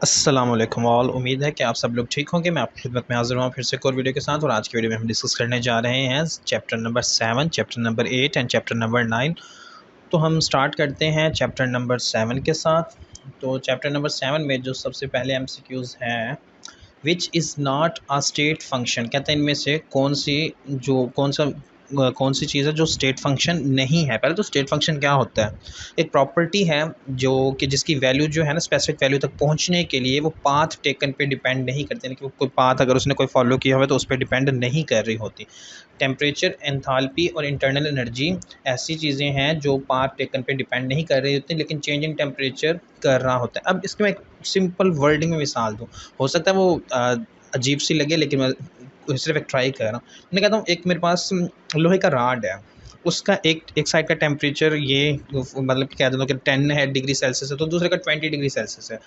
अस्सलाम वालेकुम ऑल। उम्मीद है कि आप सब लोग ठीक होंगे। मैं आपकी खिदमत में हाज़िर हुआ फिर से एक और वीडियो के साथ। और आज की वीडियो में हम डिस्कस करने जा रहे हैं chapter number 7, chapter number 8 and chapter number 9। तो हम स्टार्ट करते हैं चैप्टर नंबर 7 के साथ। तो चैप्टर नंबर 7 में जो सबसे पहले एमसीक्यूज़ हैं, which is not a state function, कहते हैं इनमें से कौन सी चीज़ है जो स्टेट फंक्शन नहीं है। पहले तो स्टेट फंक्शन क्या होता है, एक प्रॉपर्टी है जो कि जिसकी वैल्यू जो है ना स्पेसिफिक वैल्यू तक पहुंचने के लिए वो पाथ टेकन पे डिपेंड नहीं करती, यानी कि वो कोई पाथ अगर उसने कोई फॉलो किया हुआ तो उस पर डिपेंड नहीं कर रही होती। टेम्परेचर, एंथैल्पी और इंटरनल एनर्जी ऐसी चीज़ें हैं जो पाथ टेकन पे डिपेंड नहीं कर रही होती, लेकिन चेंज इन टेम्परेचर कर रहा होता है। अब इसके मैं एक सिंपल वर्डिंग में मिसाल दूँ, हो सकता है वो अजीब सी लगे, लेकिन मैं सिर्फ एक ट्राई कर रहा हूँ। मैं कहता हूँ एक मेरे पास लोहे का राड है, उसका एक साइड का टेम्परेचर ये मतलब कह देता हूँ कि 10 है डिग्री सेल्सियस है, तो दूसरे का 20 डिग्री सेल्सियस है।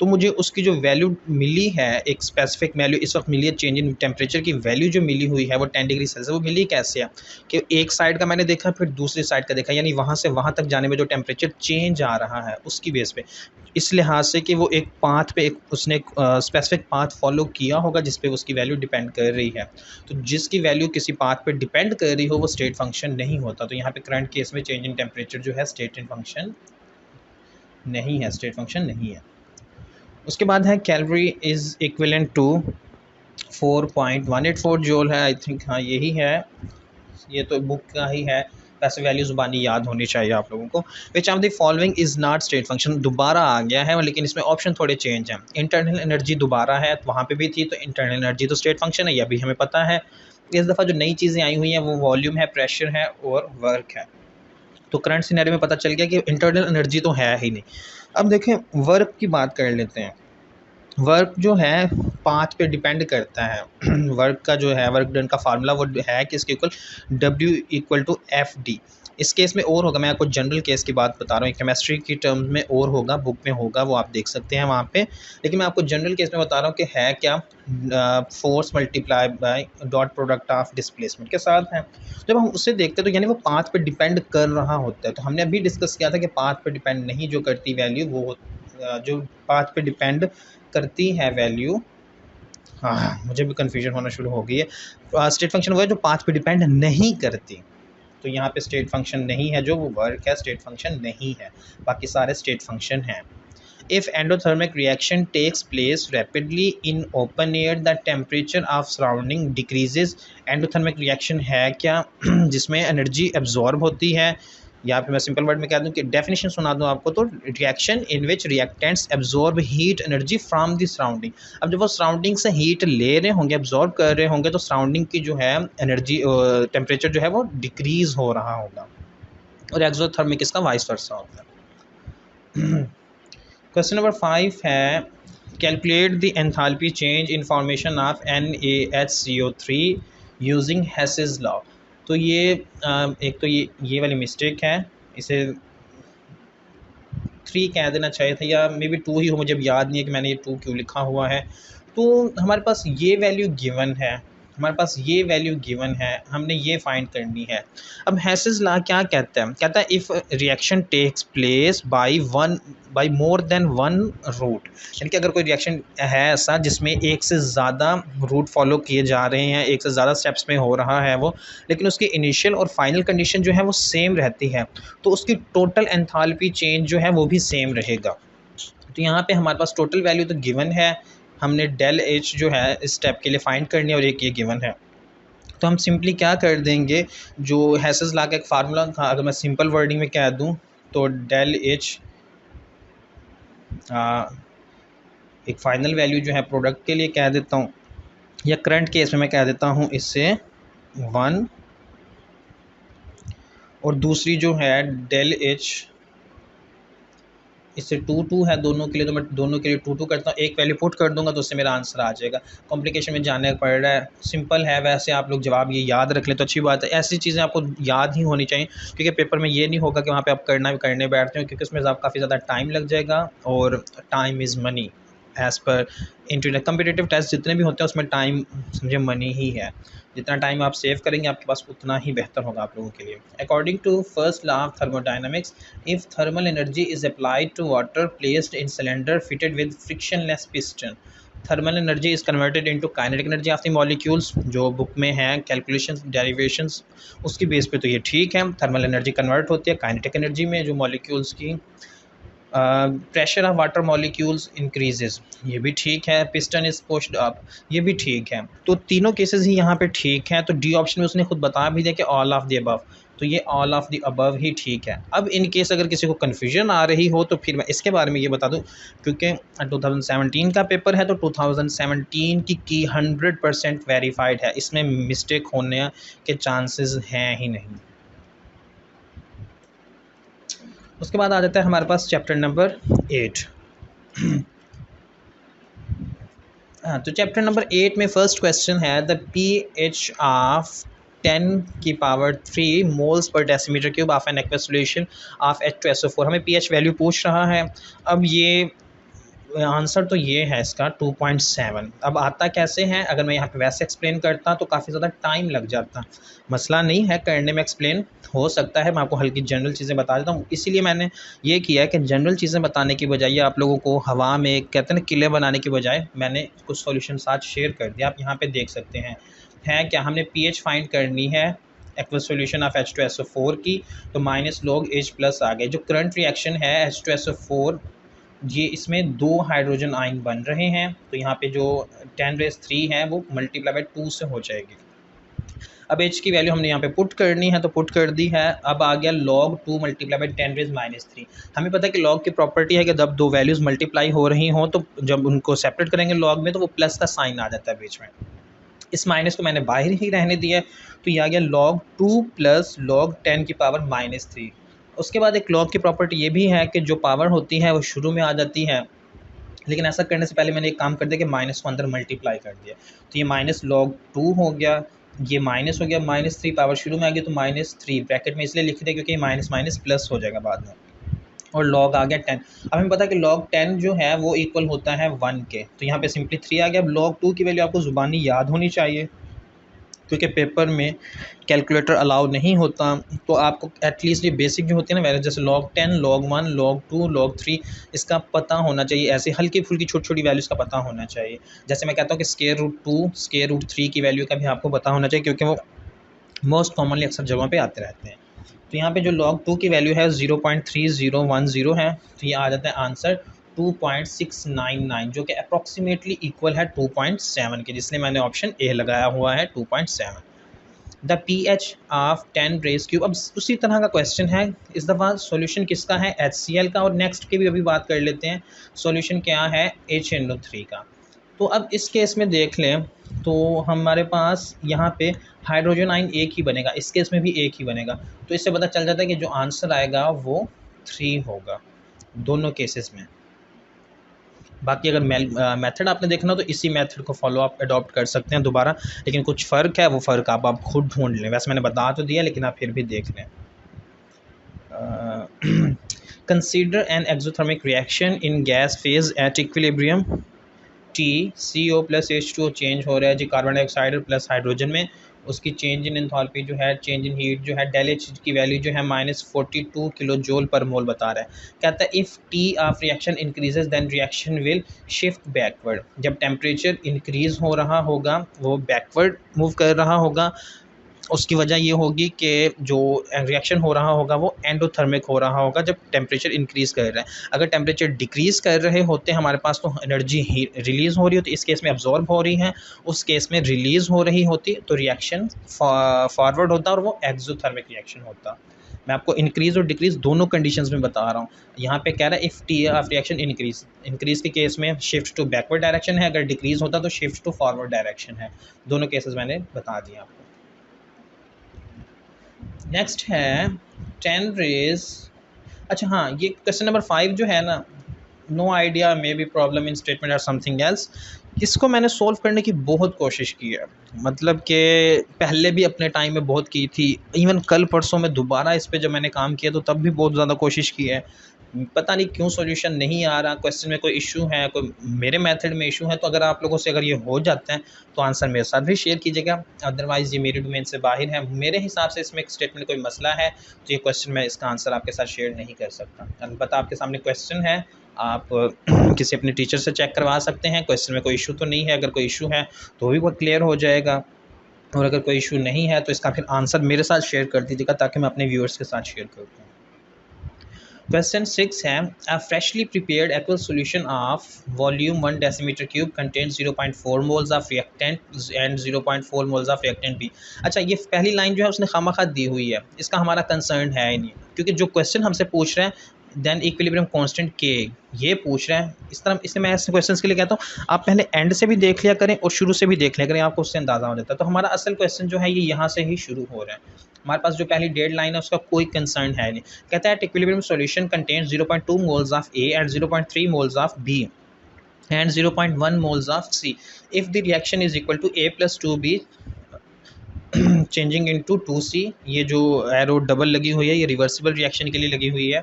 तो मुझे उसकी जो वैल्यू मिली है, एक स्पेसिफिक वैल्यू इस वक्त मिली है, चेंज इन टेम्परेचर की वैल्यू जो मिली हुई है वो 10 डिग्री सेल्सियस, वो मिली कैसे है कि एक साइड का मैंने देखा फिर दूसरी साइड का देखा, यानी वहाँ से वहाँ तक जाने में जो टेम्परेचर चेंज आ रहा है उसकी बेस पे, इस लिहाज से कि वो एक पाथ पे उसने एक स्पेसिफिक पाथ फॉलो किया होगा जिस पे उसकी वैल्यू डिपेंड कर रही है। तो जिसकी वैल्यू किसी पाथ पे डिपेंड कर रही हो वो स्टेट फंक्शन नहीं होता। तो यहाँ पे करंट केस में चेंज इन टेम्परेचर जो है स्टेट फंक्शन नहीं है, स्टेट फंक्शन नहीं है। उसके बाद है calorie is equivalent to 4.184 joule है, आई थिंक, हाँ यही है, ये तो बुक का ही है, वैसे वैल्यू ज़ुबानी याद होनी चाहिए आप लोगों को। Which of the following is not state function, दोबारा आ गया है लेकिन इसमें ऑप्शन थोड़े चेंज हैं। इंटरनल एनर्जी दोबारा है, वहाँ पे भी थी, तो इंटरनल एनर्जी तो स्टेट फंक्शन है, यह भी हमें पता है। इस दफ़ा जो नई चीज़ें आई हुई हैं वो वॉल्यूम है, प्रेशर है और वर्क है। तो करंट सिनेरियो में पता चल गया कि इंटरनल एनर्जी तो है ही नहीं। अब देखें वर्क की बात कर लेते हैं। वर्क जो है पाथ पे डिपेंड करता है। वर्क का जो है वर्क डन का फार्मूला वो है कि इसके equal W equal to FD। इस केस में और होगा, मैं आपको जनरल केस की बात बता रहा हूँ, केमिस्ट्री की टर्म्स में और होगा, बुक में होगा, वो आप देख सकते हैं वहाँ पे, लेकिन मैं आपको जनरल केस में बता रहा हूँ कि है क्या, force multiply by dot product of displacement के साथ है। जब हम उसे देखते हैं तो यानी वो पाथ पे डिपेंड कर रहा होता है। तो हमने अभी डिस्कस किया था कि पाथ पे डिपेंड नहीं जो करती वैल्यू वो जो पाथ पे डिपेंड करती है वैल्यू, हाँ मुझे भी कन्फ्यूजन होना शुरू हो गई है। स्टेट फंक्शन वो है जो पाथ पे डिपेंड नहीं करती। तो यहाँ पे स्टेट फंक्शन नहीं है, जो वो वर्क है स्टेट फंक्शन नहीं है, बाकी सारे स्टेट फंक्शन हैं। If endothermic reaction takes place rapidly in open air the temperature of surrounding decreases. Endothermic reaction है क्या जिसमें एनर्जी एब्जॉर्ब होती है, या फिर मैं सिंपल वर्ड में कह दूं कि डेफिनेशन सुना दूं आपको, तो reaction in which reactants absorb heat energy from the surrounding. अब जब वो सराउंडिंग से हीट ले रहे होंगे, एब्जॉर्ब कर रहे होंगे, तो सराउंडिंग की जो है एनर्जी टेम्परेचर जो है वो डिक्रीज़ हो रहा होगा, और एक्सोथर्मिक इसका वाइस वर्सा होता है। क्वेश्चन नंबर 5 है calculate the enthalpy change in formation of NaHCO3 using Hess's law. तो ये एक तो ये वाली मिस्टेक है, इसे 3 कह देना चाहिए था, या मे बी 2 ही हो, मुझे याद नहीं है कि मैंने ये 2 क्यों लिखा हुआ है। तो हमारे पास ये वैल्यू गिवन है, हमारे पास ये वैल्यू गिवन है, हमने ये फाइंड करनी है। अब हेसेस लॉ क्या कहता है, कहता है if reaction takes place by more than one route, यानी कि अगर कोई रिएक्शन है ऐसा जिसमें एक से ज़्यादा रूट फॉलो किए जा रहे हैं, एक से ज़्यादा स्टेप्स में हो रहा है वो, लेकिन उसकी इनिशियल और फाइनल कंडीशन जो है वो सेम रहती है, तो उसकी टोटल एंथैल्पी चेंज जो है वो भी सेम रहेगा। तो यहाँ पे हमारे पास टोटल वैल्यू तो गिवन है, हमने डेल एच जो है इस स्टेप के लिए फाइंड करनी है, और एक ये गिवन है। तो हम सिंपली क्या कर देंगे, जो हेसेस लॉ का एक फार्मूला था, अगर मैं सिंपल वर्डिंग में कह दूँ तो डेल एच एक फ़ाइनल वैल्यू जो है प्रोडक्ट के लिए कह देता हूँ, या करंट केस में मैं कह देता हूँ इससे 1, और दूसरी जो है डेल एच इससे 2 है दोनों के लिए, तो मैं दोनों के लिए 2 करता हूँ, एक वैल्यू पुट कर दूंगा तो उससे मेरा आंसर आ जाएगा। कॉम्प्लिकेशन में जाने पड़ रहा है, सिंपल है, वैसे आप लोग जवाब ये याद रख लें तो अच्छी बात है। ऐसी चीज़ें आपको याद ही होनी चाहिए, क्योंकि पेपर में ये नहीं होगा कि वहाँ पे आप करने बैठते हो, क्योंकि उसमें आप काफ़ी ज़्यादा टाइम लग जाएगा, और time is money, as per internet competitive test जितने भी होते हैं उसमें टाइम समझे मनी ही है। जितना टाइम आप सेव करेंगे आपके पास उतना ही बेहतर होगा आप लोगों के लिए। According to first law of thermodynamics, if thermal energy is applied to water placed in cylinder fitted with frictionless piston, thermal energy is converted into kinetic energy of the molecules. जो बुक में है calculations derivations उसकी base पे तो ये ठीक है, thermal energy convert होती है काइनेटिक एनर्जी में जो मॉलिक्यूल्स की pressure of water molecules increases, ये भी ठीक है। पिस्टन इज पुश्ड अप, ये भी ठीक है। तो तीनों केसेस ही यहाँ पे ठीक हैं। तो डी ऑप्शन में उसने खुद बता भी दिया कि ऑल ऑफ द अबव, तो ये ऑल ऑफ द अबव ही ठीक है। अब इन केस अगर किसी को कन्फ्यूजन आ रही हो तो फिर मैं इसके बारे में ये बता दूं, क्योंकि 2017 का पेपर है तो 2017 की 100% वेरीफाइड है, इसमें मिस्टेक होने के चांसेस हैं ही नहीं। उसके बाद आ जाता है हमारे पास चैप्टर नंबर 8। हाँ, तो चैप्टर नंबर 8 में फर्स्ट क्वेश्चन है द pH ऑफ 10 की power 3 moles per decimetre cube of an aqueous solution of H2SO4। हमें pH वैल्यू पूछ रहा है। अब ये आंसर तो ये है इसका 2.7। अब आता कैसे है, अगर मैं यहाँ पे वैसे एक्सप्लेन करता तो काफ़ी ज़्यादा टाइम लग जाता। मसला नहीं है, करने में एक्सप्लेन हो सकता है। मैं आपको हल्की जनरल चीज़ें बता देता हूँ, इसीलिए मैंने ये किया है कि जनरल चीज़ें बताने की बजाय आप लोगों को हवा में कहते हैं ना किले बनाने की बजाय मैंने कुछ सॉल्यूशन साथ शेयर कर दिया। आप यहाँ पर देख सकते हैं क्या हमने pH फाइंड करनी है एक्वस सॉल्यूशन ऑफ H2SO4 की, तो माइनस लॉग H प्लस आ गए। जो करंट रिएक्शन है H2SO4 ये इसमें 2 हाइड्रोजन आयन बन रहे हैं, तो यहाँ पे जो 10⁻³ है वो मल्टीप्लाई बाय 2 से हो जाएगी। अब H की वैल्यू हमने यहाँ पे पुट करनी है तो पुट कर दी है। अब आ गया log 2 मल्टीप्लाई बाय 10⁻³ हमें पता है कि log की प्रॉपर्टी है कि जब दो वैल्यूज़ मल्टीप्लाई हो रही हों तो जब उनको सेपरेट करेंगे log में तो वो प्लस का साइन आ जाता है बीच में। इस माइनस को मैंने बाहर ही रहने दिया, तो ये आ गया log 2 प्लस log 10 की पावर -3। उसके बाद एक log की प्रॉपर्टी ये भी है कि जो पावर होती है वो शुरू में आ जाती है, लेकिन ऐसा करने से पहले मैंने एक काम कर दिया कि माइनस को अंदर मल्टीप्लाई कर दिया, तो ये माइनस log 2 हो गया, ये माइनस हो गया, -3 पावर शुरू में आ गई तो -3 ब्रैकेट में इसलिए लिख दिया क्योंकि माइनस माइनस प्लस हो जाएगा बाद में, और log आ गया 10। अब हमें पता है कि log 10 जो है वो इक्वल होता है 1 के, तो यहाँ पे सिंपली 3 आ गया। अब log 2 की वैल्यू आपको ज़ुबानी याद होनी चाहिए क्योंकि पेपर में कैलकुलेटर अलाउ नहीं होता, तो आपको एटलीस्ट ये बेसिक जो होती है ना वैल्यू जैसे log 10, log 1, log 2, log 3 इसका पता होना चाहिए। ऐसे हल्की फुल्की छोटी छोटी वैल्यूज़ का पता होना चाहिए। जैसे मैं कहता हूँ कि √2, √3 की वैल्यू का भी आपको पता होना चाहिए क्योंकि वो मोस्ट कॉमनली अक्सर जगहों पे आते रहते हैं। तो यहाँ पे जो log 2 की वैल्यू है 0.3010 है, तो ये आ जाता है आंसर 2.699 जो कि अप्रॉक्सीमेटली इक्वल है 2.7 के, जिसलिए मैंने ऑप्शन ए लगाया हुआ है 2.7। The pH of 10⁻³। अब उसी तरह का क्वेश्चन है, इस दफ़ा सॉल्यूशन किसका है, HCl का, और नेक्स्ट की भी अभी बात कर लेते हैं। सॉल्यूशन क्या है, HNO3 का। तो अब इस केस में देख लें तो हमारे पास यहाँ पे हाइड्रोजन आयन एक ही बनेगा, इस केस में भी एक ही बनेगा, तो इससे पता चल जाता है कि जो आंसर आएगा वो 3 होगा दोनों केसेस में। बाकी अगर मेथड आपने देखना तो इसी मेथड को फॉलो आप अडॉप्ट कर सकते हैं दोबारा, लेकिन कुछ फ़र्क है, वो फ़र्क आप खुद ढूंढ लें। वैसे मैंने बता तो दिया लेकिन आप फिर भी देख लें। Consider an exothermic reaction in gas phase at equilibrium T, CO plus H2O change हो रहा है जी कार्बन डाइऑक्साइड प्लस हाइड्रोजन में, उसकी चेंज इन एंथैल्पी जो है, चेंज इन हीट जो है, डेल H की वैल्यू जो है -42 किलो जूल पर मोल बता रहा है। कहता है if T of reaction increases then reaction will shift backward. जब टेम्परेचर इंक्रीज़ हो रहा होगा वो बैकवर्ड मूव कर रहा होगा, उसकी वजह ये होगी कि जो रिएक्शन हो रहा होगा वो एंडोथर्मिक हो रहा होगा जब टेम्परेचर इंक्रीज़ कर रहा है। अगर टेम्परेचर डिक्रीज़ कर रहे होते हैं हमारे पास तो एनर्जी रिलीज़ हो रही होती, इस केस में अब्जॉर्ब हो रही है, उस केस में रिलीज़ हो रही होती, तो रिएक्शन फॉरवर्ड होता और वो एक्सोथर्मिक रिएक्शन होता। मैं आपको इंक्रीज़ और डिक्रीज़ दोनों कंडीशंस में बता रहा हूँ। यहाँ पे कह रहा है if T of reaction increase के केस में शिफ्ट टू बैकवर्ड डायरेक्शन है, अगर डिक्रीज़ होता तो शिफ्ट टू फॉरवर्ड डायरेक्शन है। दोनों केसेस मैंने बता दिए आपको। नेक्स्ट है 10 रेज। अच्छा हाँ, ये क्वेश्चन नंबर 5 जो है ना, no idea may be problem in statement और समथिंग एल्स, इसको मैंने सोल्व करने की बहुत कोशिश की है, मतलब कि पहले भी अपने टाइम में बहुत की थी, इवन कल परसों में दोबारा इस पे जब मैंने काम किया तो तब भी बहुत ज़्यादा कोशिश की है, पता नहीं क्यों सॉल्यूशन नहीं आ रहा, क्वेश्चन में कोई इशू है, कोई मेरे मेथड में इशू है। तो अगर आप लोगों से अगर ये हो जाता है तो आंसर मेरे साथ भी शेयर कीजिएगा, अदरवाइज़ ये मेरी डोमेन से बाहर है। मेरे हिसाब से इसमें एक स्टेटमेंट कोई मसला है तो ये क्वेश्चन मैं इसका आंसर आपके साथ शेयर नहीं कर सकता। अलबत्ता आपके सामने क्वेश्चन है, आप किसी अपने टीचर से चेक करवा सकते हैं, क्वेश्चन में कोई इशू तो नहीं है। अगर कोई इशू है तो भी वो क्लियर हो जाएगा, और अगर कोई इशू नहीं है तो इसका फिर आंसर मेरे साथ शेयर कर दीजिएगा ताकि मैं अपने व्यूअर्स के साथ शेयर कर दूँ। क्वेश्चन 6 है, a freshly prepared equal solution of volume 1 decimetre cube contains 0.4 moles of reactant and 0.4 moles of reactant B. अच्छा, ये पहली लाइन जो है उसने खामखा दी हुई है, इसका हमारा कंसर्न है ही नहीं, क्योंकि जो क्वेश्चन हमसे पूछ रहे हैं देन इक्विलिब्रियम कांस्टेंट के ये पूछ रहे हैं इस तरह। इसलिए मैं ऐसे क्वेश्चन के लिए कहता हूँ आप पहले एंड से भी देख लिया करें और शुरू से भी देख लिया करें, आपको उससे अंदाज़ा हो जाता है। तो हमारा असल क्वेश्चन जो है ये यहाँ से ही शुरू हो रहा है। हमारे पास जो पहली डेड लाइन है उसका कोई कंसर्न है नहीं। कहता है equilibrium solution contains 0.2 moles of A and 0.3 moles of B and 0.1 moles of C if the reaction is equal to A plus 2B changing into 2C। ये जो एरो डबल लगी हुई है ये रिवर्सिबल रिएक्शन के लिए लगी हुई है।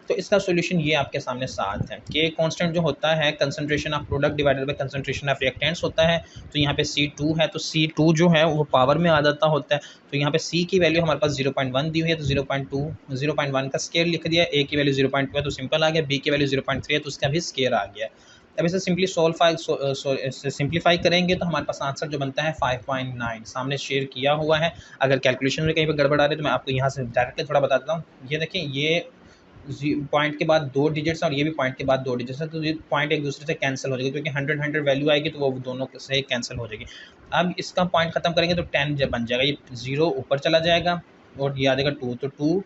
तो इसका सॉल्यूशन ये आपके सामने साथ है कि कांस्टेंट जो होता है concentration of product divided by concentration of reactants होता है। तो यहाँ पे C2 है, तो C2 जो है वो पावर में आ जाता होता है। तो यहाँ पे C की वैल्यू हमारे पास 0.1 दी हुई है, तो 0.1 का स्केयर लिख दिया। A की वैल्यू 0.2 है तो सिंपल आ गया, B की वैल्यू 0.3 है तो उसका भी स्केयर आ गया। अब इसे सिंप्लीफाई करेंगे तो हमारे पास आंसर जो बनता है 5.9 सामने शेयर किया हुआ है। अगर कैलकुलेशन में कहीं पर गड़बड़ आ रही है तो मैं आपको यहाँ से डायरेक्टली थोड़ा बता देता हूँ। ये देखिए, ये पॉइंट के बाद 2 डिजिट्स और ये भी पॉइंट के बाद 2 डिजिट्स है, तो ये पॉइंट एक दूसरे से कैंसिल हो जाएगी, क्योंकि 100 वैल्यू आएगी तो वो दोनों से कैंसिल हो जाएगी। अब इसका पॉइंट खत्म करेंगे तो 10 जब बन जाएगा, ये 0 ऊपर चला जाएगा और ये आ जाएगा 2, तो 2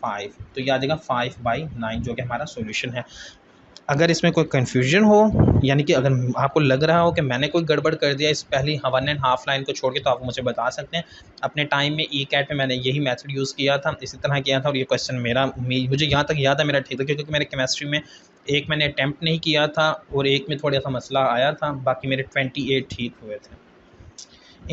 5, तो ये आ जाएगा 5/9 जो कि हमारा सॉल्यूशन है। अगर इसमें कोई कन्फ्यूजन हो, यानी कि अगर आपको लग रहा हो कि मैंने कोई गड़बड़ कर दिया इस पहली 1.5 लाइन को छोड़ के, तो आप मुझे बता सकते हैं। अपने टाइम में ई कैट में मैंने यही मेथड यूज़ किया था, इसी तरह किया था, और ये क्वेश्चन मुझे यहाँ तक याद है मेरा ठीक था, क्योंकि मेरे केमिस्ट्री में एक मैंने अटैम्प्ट नहीं किया था और एक में थोड़ा सा मसला आया था, बाकी मेरे 28 ठीक हुए थे।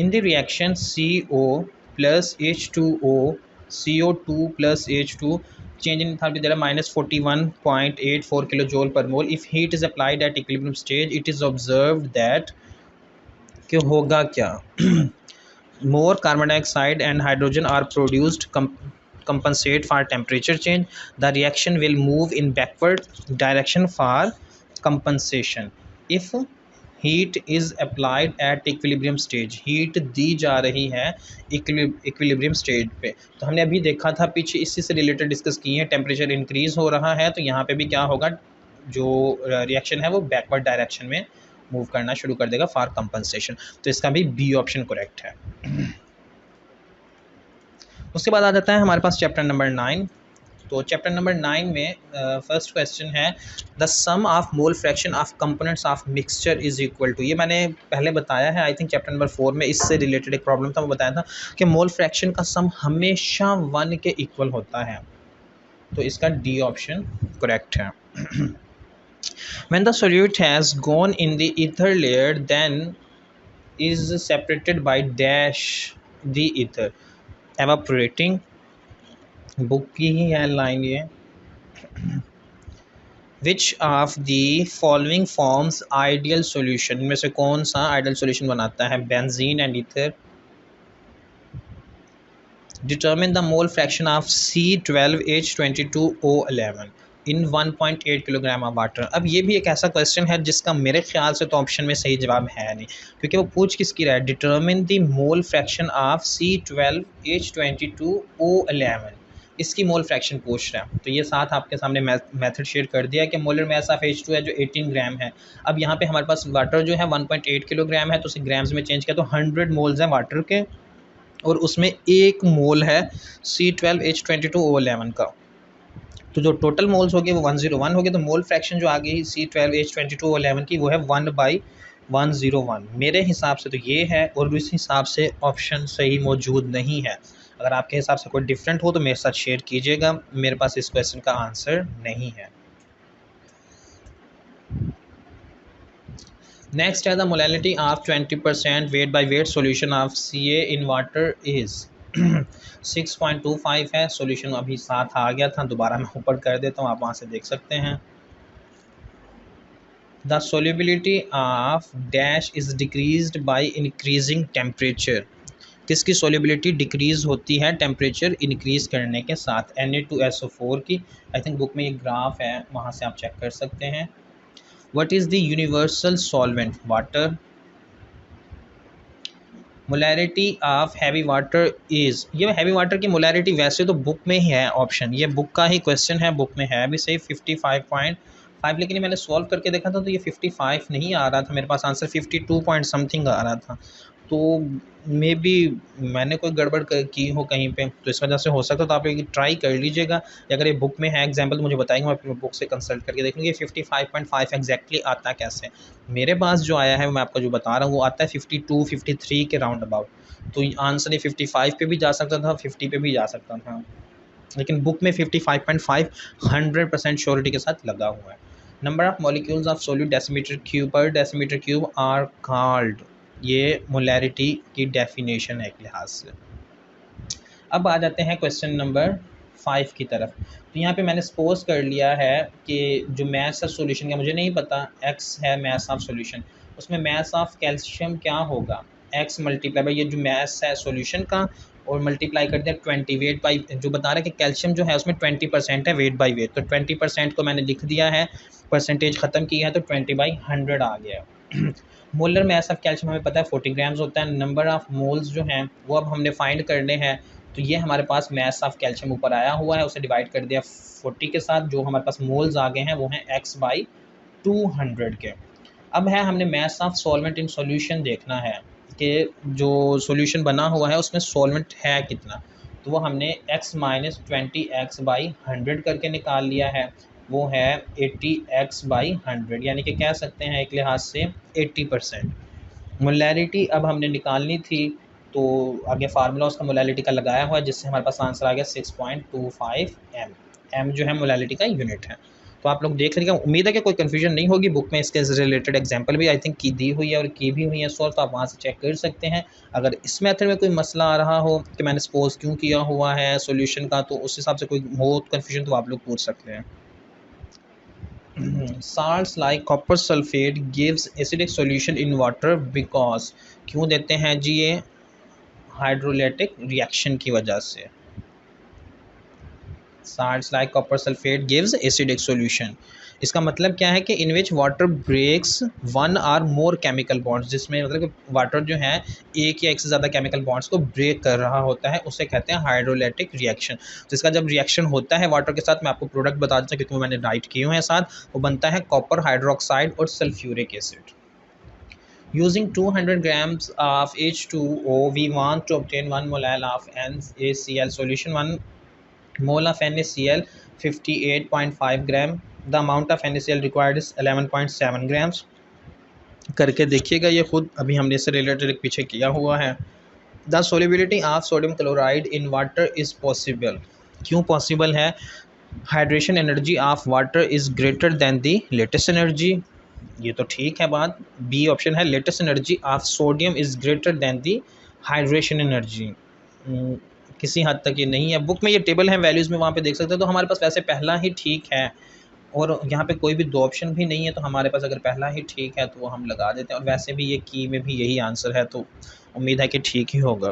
In the reaction CO plus H2O CO2 plus H2 change in enthalpy there are -41.84 kilojoule per mole. If heat is applied at equilibrium stage, it is observed that कि होगा क्या more carbon dioxide and hydrogen are produced compensate for temperature change. The reaction will move in backward direction for compensation. If heat is applied at equilibrium stage, heat दी जा रही है equilibrium stage पे। तो हमने अभी देखा था पीछे, इसी से रिलेटेड डिस्कस किए हैं, टेम्परेचर इंक्रीज़ हो रहा है तो यहाँ पे भी क्या होगा, जो रिएक्शन है वो बैकवर्ड डायरेक्शन में मूव करना शुरू कर देगा फॉर कंपनसेशन। तो इसका भी बी ऑप्शन करेक्ट है। उसके बाद आ जाता है हमारे पास चैप्टर नंबर 9। तो चैप्टर नंबर 9 में फर्स्ट क्वेश्चन है, the sum of mole fraction of components of mixture is equal to. ये मैंने पहले बताया है, आई थिंक चैप्टर नंबर 4 में इससे रिलेटेड एक प्रॉब्लम था, वो बताया था कि मोल फ्रैक्शन का सम हमेशा 1 के इक्वल होता है। तो इसका डी ऑप्शन करेक्ट है। When the solute has gone in the ether layer, then is separated by dash the ether, evaporating। Book की ही है लाइन ये। Which of the following forms ideal solution, इनमें से कौन सा आइडियल सॉल्यूशन बनाता है, benzene and ether. Determine the mole fraction of C12H22O11 in 1.8 kilogram of water. अब ये भी एक ऐसा क्वेश्चन है जिसका मेरे ख्याल से तो ऑप्शन में सही जवाब है नहीं, क्योंकि वो पूछ किसकी रहा है, determine the mole fraction of C12H22O11, इसकी मोल फ्रैक्शन पूछ रहा है। तो ये साथ आपके सामने मेथड शेयर कर दिया कि मोलर मास ऑफ H2 है जो 18 ग्राम है। अब यहाँ पे हमारे पास वाटर जो है 1.8 किलोग्राम है, तो उसे ग्राम्स में चेंज किया तो 100 मोल्स हैं वाटर के, और उसमें 1 मोल है C12H22O11 का। तो जो टोटल मोल्स हो गए वो 101 हो गए। तो मोल फ्रैक्शन जो आ गई C12H22O11 की वो है 1/101। मेरे हिसाब से तो ये है, और इस हिसाब से ऑप्शन सही मौजूद नहीं है। अगर आपके हिसाब से कोई डिफरेंट हो तो मेरे साथ शेयर कीजिएगा, मेरे पास इस क्वेश्चन का आंसर नहीं है। नेक्स्ट है the molality of 20% weight by weight solution of Ca in water is. 6.25 है। सॉल्यूशन अभी 7 आ गया था, दोबारा मैं ऊपर कर देता हूँ, आप वहाँ से देख सकते हैं। The solubility of dash is decreased by increasing temperature. किसकी सोल्यूबिलिटी डिक्रीज होती है टेम्परेचर इंक्रीज करने के साथ? Na2SO4 की। आई थिंक बुक में ये ग्राफ है, वहाँ से आप चेक कर सकते हैं। What is the universal solvent? Water. Molarity of heavy water is, ये हैवी वाटर की मोलैरिटी वैसे तो बुक में ही है ऑप्शन, ये बुक का ही क्वेश्चन है, बुक में है भी सही 55.5, लेकिन ये मैंने सॉल्व करके देखा था तो ये 55 नहीं आ रहा था मेरे पास, आंसर 52 पॉइंट समथिंग आ रहा था। तो मे बी मैंने कोई गड़बड़ की हो कहीं पे, तो इस वजह से हो सकता, तो आप एक ट्राई कर लीजिएगा। अगर ये बुक में है एग्जांपल मुझे बताएंगे, मैं अपनी बुक से कंसल्ट करके देखूँगी 55.5 एग्जैक्टली आता कैसे। मेरे पास जो आया है मैं आपको जो बता रहा हूँ वो आता है 52 53 के राउंड अबाउट, तो आंसर ये 55 पे भी जा सकता था, 50 पे भी जा सकता था, लेकिन बुक में 55.5 100% श्योरिटी के साथ लगा हुआ है। Number of molecules of solute decimetre cube पर डेसीमीटर क्यूब आर कॉल्ड, ये मोलैरिटी की डेफिनेशन है एक लिहाज से। अब आ जाते हैं क्वेश्चन नंबर 5 की तरफ। तो यहाँ पे मैंने सपोज कर लिया है कि जो मैथ्स ऑफ सॉल्यूशन का मुझे नहीं पता, एक्स है मैथ्स ऑफ सॉल्यूशन, उसमें मैथ्स ऑफ कैल्शियम क्या होगा? एक्स मल्टीप्लाई बाई ये जो मैथ्स है सॉल्यूशन का, और मल्टीप्लाई कर दिया 20 वेट बाई, जो बता रहा है कि कैल्शियम जो है उसमें 20% है वेट बाई वेट, तो 20% को मैंने लिख दिया है, परसेंटेज ख़त्म की है तो 20/100 आ गया। मोलर मैथ ऑफ कैल्शियम हमें पता है 40 ग्राम्स होता है। नंबर ऑफ मोल्स जो हैं वो अब हमने फाइंड करने हैं, तो ये हमारे पास मैथ ऑफ कैल्शियम ऊपर आया हुआ है, उसे डिवाइड कर दिया 40 के साथ, जो हमारे पास मोल्स आ गए हैं वो हैं x/200 के। अब है हमने math of solvent in solution देखना है कि जो सॉल्यूशन बना हुआ है उसमें सॉल्वेंट है कितना, तो वो हमने x - 20 x/100 करके निकाल लिया है, वो है 80 x/100, यानी कि कह सकते हैं एक लिहाज से 80%। मोलैरिटी अब हमने निकालनी थी, तो आगे फार्मूला उसका मोलैलिटी का लगाया हुआ है, जिससे हमारे पास आंसर आ गया 6.25 m। m जो है मोलैलिटी का यूनिट है। तो आप लोग देख लीजिएगा, उम्मीद है कि कोई कन्फ्यूजन नहीं होगी। बुक में इसके रिलेटेड एग्जांपल भी आई थिंक की दी हुई है और की भी हुई है सॉल्व, तो आप वहाँ से चेक कर सकते हैं। अगर इस मेथड में कोई मसला आ रहा हो कि मैंने सपोज क्यों किया हुआ है सॉल्यूशन का, तो उस हिसाब से कोई हो कन्फ्यूजन तो आप लोग पूछ सकते हैं। Salts like copper sulfate gives acidic solution in water because, क्यों देते हैं जी ये? हाइड्रोलिटिक रिएक्शन की वजह से। Salts like copper sulfate gives acidic solution, इसका मतलब क्या है कि in which water breaks one or more chemical bonds, जिसमें मतलब कि वाटर जो है एक या एक से ज़्यादा केमिकल बॉन्ड्स को ब्रेक कर रहा होता है, उसे कहते हैं हाइड्रोलिटिक रिएक्शन। जिसका जब रिएक्शन होता है वाटर के साथ, मैं आपको प्रोडक्ट बता देता हूँ क्योंकि मैंने राइट किए हुए हैं साथ, वो बनता है कॉपर हाइड्रोक्साइड और sulphuric acid. Using 200 grams of H2O, we want to obtain 1 mole of NaCl solution. 1 mole of NaCl 58.5 gram. The amount of NaCl required is 11.7 grams. करके देखिएगा ये खुद, अभी हमने इससे रिलेटेड पीछे किया हुआ है। The solubility of sodium chloride in water is possible, क्यों पॉसिबल है? Hydration energy of water is greater than the latest energy, ये तो ठीक है बात। बी ऑप्शन है latest energy of sodium is greater than the hydration energy, किसी हद तक ये नहीं है। बुक में ये टेबल है वैल्यूज़ में, वहाँ पे देख सकते हैं। तो हमारे पास वैसे पहला ही ठीक है, और यहाँ पे कोई भी दो ऑप्शन भी नहीं है, तो हमारे पास अगर पहला ही ठीक है तो वो हम लगा देते हैं, और वैसे भी ये की में भी यही आंसर है, तो उम्मीद है कि ठीक ही होगा।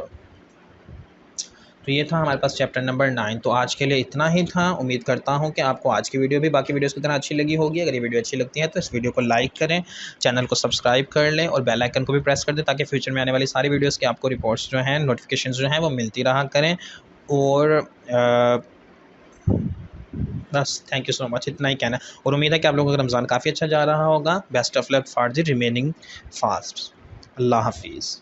तो ये था हमारे पास चैप्टर नंबर 9। तो आज के लिए इतना ही था। उम्मीद करता हूँ कि आपको आज की वीडियो भी बाकी वीडियोस की तरह अच्छी लगी होगी। अगर ये वीडियो अच्छी लगती है तो इस वीडियो को लाइक करें, चैनल को सब्सक्राइब कर लें और बेल आइकन को भी प्रेस कर दें, ताकि फ्यूचर में आने वाली सारी वीडियोज़ की आपको रिपोर्ट्स जो हैं, नोटिफिकेशन जो हैं वो मिलती रहा करें। और बस थैंक यू सो मच, इतना ही कहना। और उम्मीद है कि आप लोगों का रमज़ान काफ़ी अच्छा जा रहा होगा। Best of luck for the remaining fast. अल्लाह हाफिज़।